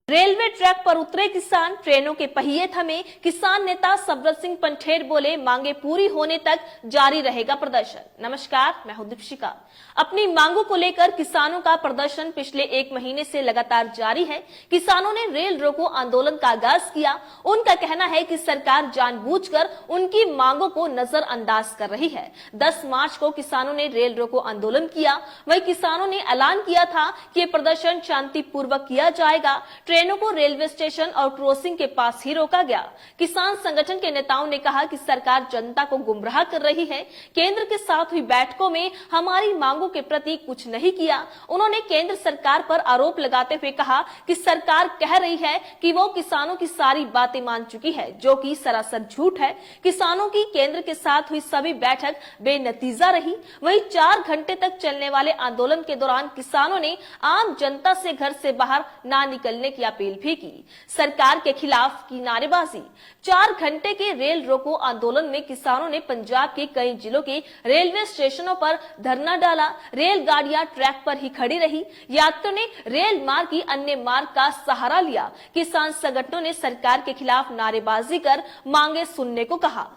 Railway track पर उतरे किसान, ट्रेनों के पहिए थमे। किसान नेता सब्रत सिंह पंठेर बोले, मांगे पूरी होने तक जारी रहेगा प्रदर्शन। नमस्कार, मैं हूं दीपिका। अपनी मांगों को लेकर किसानों का प्रदर्शन पिछले एक महीने से लगातार जारी है। किसानों ने रेल रोको आंदोलन का आगाज किया। उनका कहना है कि सरकार जानबूझकर उनकी मांगों को नजरअंदाज कर रही है। 10 मार्च को किसानों ने रेल रोको आंदोलन किया। वहीं किसानों ने ऐलान किया था कि प्रदर्शन शांतिपूर्वक किया जाएगा। ट्रेनों को रेलवे स्टेशन और क्रॉसिंग के पास ही रोका गया। किसान संगठन के नेताओं ने कहा कि सरकार जनता को गुमराह कर रही है। केंद्र के साथ हुई बैठकों में हमारी मांगों के प्रति कुछ नहीं किया। उन्होंने केंद्र सरकार पर आरोप लगाते हुए कहा कि सरकार कह रही है कि वो किसानों की सारी बातें मान चुकी है, जो कि सरासर झूठ है। किसानों की केंद्र के साथ हुई सभी बैठक बेनतीजा रही। वहीं 4 घंटे तक चलने वाले आंदोलन के दौरान किसानों ने आम जनता से घर से बाहर ना निकलने की अपील भी की। सरकार के खिलाफ की नारेबाजी। 4 घंटे के रेल रोको आंदोलन में किसानों ने पंजाब के कई जिलों के रेलवे स्टेशनों पर धरना डाला। रेलगाड़ियां ट्रैक पर ही खड़ी रही। यात्रियों ने रेल मार्ग की अन्य मार्ग का सहारा लिया। किसान संगठनों ने सरकार के खिलाफ नारेबाजी कर मांगे सुनने को कहा।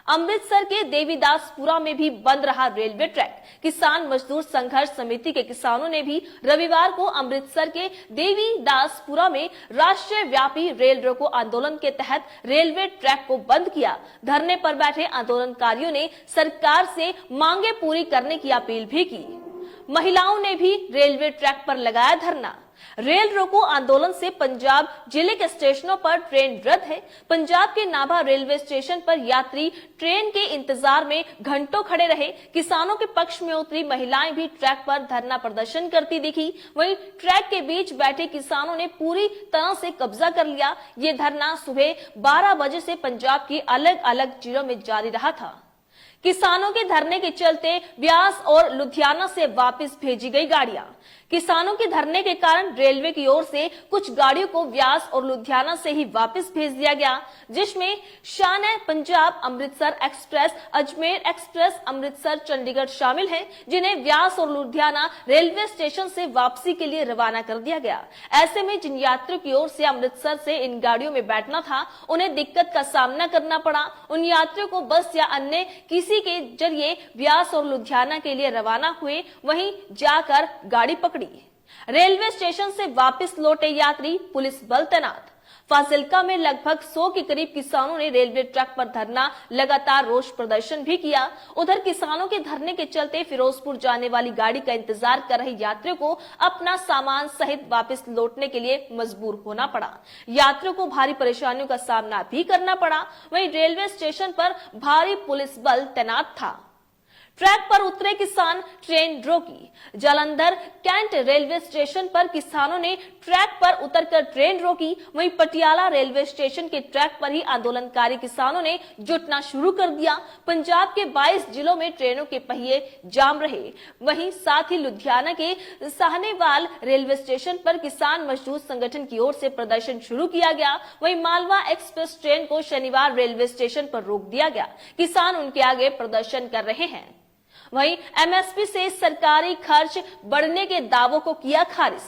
अमृतसर के देवीदासपुरा में भी बंद रहा रेलवे ट्रैक। किसान मजदूर संघर्ष समिति के किसानों ने भी रविवार को अमृतसर के देवीदासपुरा में राष्ट्रीय व्यापी रेल रोको आंदोलन के तहत रेलवे ट्रैक को बंद किया। धरने पर बैठे आंदोलनकारियों ने सरकार से मांगे पूरी करने की अपील भी की। महिलाओं ने भी रेलवे ट्रैक पर लगाया धरना। रेल रोको आंदोलन से पंजाब जिले के स्टेशनों पर ट्रेन रद्द है। पंजाब के नाभा रेलवे स्टेशन पर यात्री ट्रेन के इंतजार में घंटों खड़े रहे। किसानों के पक्ष में उतरी महिलाएं भी ट्रैक पर धरना प्रदर्शन करती दिखी। वहीं ट्रैक के बीच बैठे किसानों ने पूरी तरह से कब्जा कर लिया। ये धरना सुबह 12 बजे से पंजाब की अलग अलग जिलों में जारी रहा था। किसानों के धरने के चलते ब्यास और लुधियाना से वापस भेजी गई गाड़ियां। किसानों के धरने के कारण रेलवे की ओर से कुछ गाड़ियों को ब्यास और लुधियाना से ही वापस भेज दिया गया, जिसमें शान पंजाब अमृतसर एक्सप्रेस, अजमेर एक्सप्रेस, अमृतसर चंडीगढ़ शामिल हैं, जिन्हें ब्यास और लुधियाना रेलवे स्टेशन से वापसी के लिए रवाना कर दिया गया। ऐसे में जिन यात्रियों की ओर से अमृतसर से इन गाड़ियों में बैठना था, उन्हें दिक्कत का सामना करना पड़ा। उन यात्रियों को बस या अन्य किसी के जरिए ब्यास और लुधियाना के लिए रवाना हुए, वहीं जाकर गाड़ी पकड़ी। रेलवे स्टेशन से वापस लौटे यात्री, पुलिस बल तैनात। फाजिल्का में लगभग 100 के करीब किसानों ने रेलवे ट्रैक पर धरना लगातार रोष प्रदर्शन भी किया। उधर किसानों के धरने के चलते फिरोजपुर जाने वाली गाड़ी का इंतजार कर रहे यात्रियों को अपना सामान सहित वापस लौटने के लिए मजबूर होना पड़ा। यात्रियों को भारी परेशानियों का सामना भी करना पड़ा। वहीं रेलवे स्टेशन पर भारी पुलिस बल तैनात था। ट्रैक पर उतरे किसान, ट्रेन रोकी। जालंधर कैंट रेलवे स्टेशन पर किसानों ने ट्रैक पर उतरकर ट्रेन रोकी। वहीं पटियाला रेलवे स्टेशन के ट्रैक पर ही आंदोलनकारी किसानों ने जुटना शुरू कर दिया। पंजाब के 22 जिलों में ट्रेनों के पहिए जाम रहे। वहीं साथ ही लुधियाना के साहनेवाल रेलवे स्टेशन पर किसान मजदूर संगठन की ओर से प्रदर्शन शुरू किया गया। वहीं मालवा एक्सप्रेस ट्रेन को शनिवार रेलवे स्टेशन पर रोक दिया गया। किसान उनके आगे प्रदर्शन कर रहे हैं। वहीं एमएसपी से सरकारी खर्च बढ़ने के दावों को किया खारिज।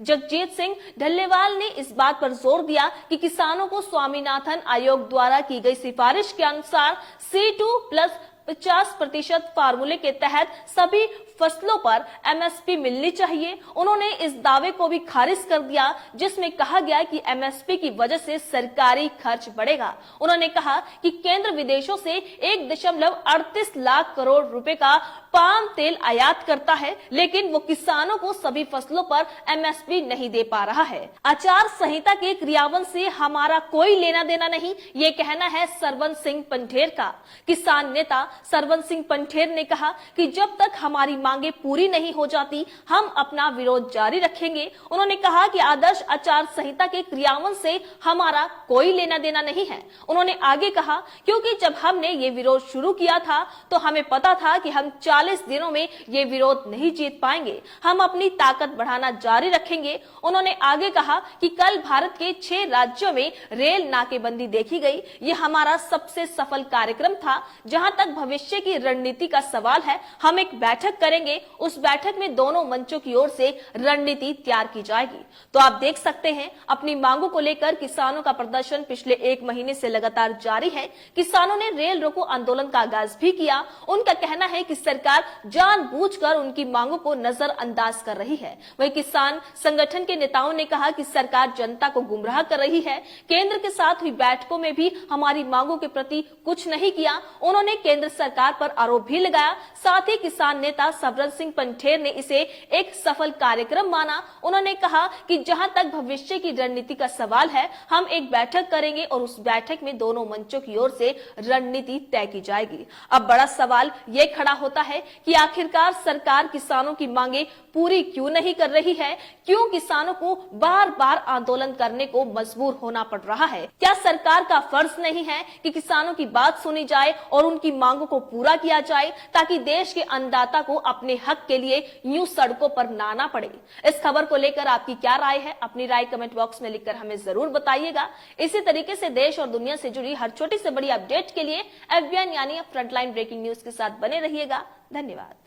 जगजीत सिंह ढल्लेवाल ने इस बात पर जोर दिया कि किसानों को स्वामीनाथन आयोग द्वारा की गई सिफारिश के अनुसार C2+50% फार्मूले के तहत सभी फसलों पर एमएसपी मिलनी चाहिए। उन्होंने इस दावे को भी खारिज कर दिया, जिसमें कहा गया कि एमएसपी की वजह से सरकारी खर्च बढ़ेगा। उन्होंने कहा कि केंद्र विदेशों से 1.38 लाख करोड़ रुपए का पाम तेल आयात करता है, लेकिन वो किसानों को सभी फसलों पर एमएसपी नहीं दे पा रहा है। आचार संहिता के क्रियान्वयन से हमारा कोई लेना देना नहीं, ये कहना है सरवन सिंह पंठेर का। किसान नेता सरवन सिंह पंठेर ने कहा कि जब तक हमारी मांगे पूरी नहीं हो जाती, हम अपना विरोध जारी रखेंगे। उन्होंने कहा कि आदर्श आचार संहिता के क्रियान्वयन से हमारा कोई लेना देना नहीं है। उन्होंने आगे कहा, क्योंकि जब हमने ये विरोध शुरू किया था तो हमें पता था कि हम 40 दिनों में ये विरोध नहीं जीत पाएंगे। हम अपनी ताकत बढ़ाना जारी रखेंगे। उन्होंने आगे कहा कि कल भारत के 6 राज्यों में रेल नाकेबंदी देखी गई। ये हमारा सबसे सफल कार्यक्रम था। जहां तक भविष्य की रणनीति का सवाल है, हम एक बैठक करें करेंगे उस बैठक में दोनों मंचों की ओर से रणनीति तैयार की जाएगी। तो आप देख सकते हैं अपनी मांगों को लेकर किसानों का प्रदर्शन पिछले 1 महीने से लगातार जारी है। किसानों ने रेल रोको आंदोलन का आगाज भी किया। उनका कहना है कि सरकार जानबूझकर उनकी मांगों को नजरअंदाज कर रही है। वहीं किसान संगठन के नेताओं ने कहा कि सरकार जनता को गुमराह कर रही है। केंद्र के साथ हुई बैठकों में भी हमारी मांगों के प्रति कुछ नहीं किया। उन्होंने केंद्र सरकार पर आरोप भी लगाया। साथ ही किसान नेता सवरत सिंह पंठेर ने इसे एक सफल कार्यक्रम माना। उन्होंने कहा कि जहां तक भविष्य की रणनीति का सवाल है, हम एक बैठक करेंगे और उस बैठक में दोनों मंचों की ओर से रणनीति तय की जाएगी। अब बड़ा सवाल ये खड़ा होता है कि आखिरकार सरकार किसानों की मांगे पूरी क्यों नहीं कर रही है? क्यों किसानों को बार बार आंदोलन करने को मजबूर होना पड़ रहा है? क्या सरकार का फर्ज नहीं है कि किसानों की बात सुनी जाए और उनकी मांगों को पूरा किया जाए, ताकि देश के अन्नदाता को अपने हक के लिए यूं सड़कों पर ना आना पड़े? इस खबर को लेकर आपकी क्या राय है? अपनी राय कमेंट बॉक्स में लिखकर हमें जरूर बताइएगा। इसी तरीके से देश और दुनिया से जुड़ी हर छोटी से बड़ी अपडेट के लिए FBN यानी फ्रंटलाइन ब्रेकिंग न्यूज के साथ बने रहिएगा। धन्यवाद।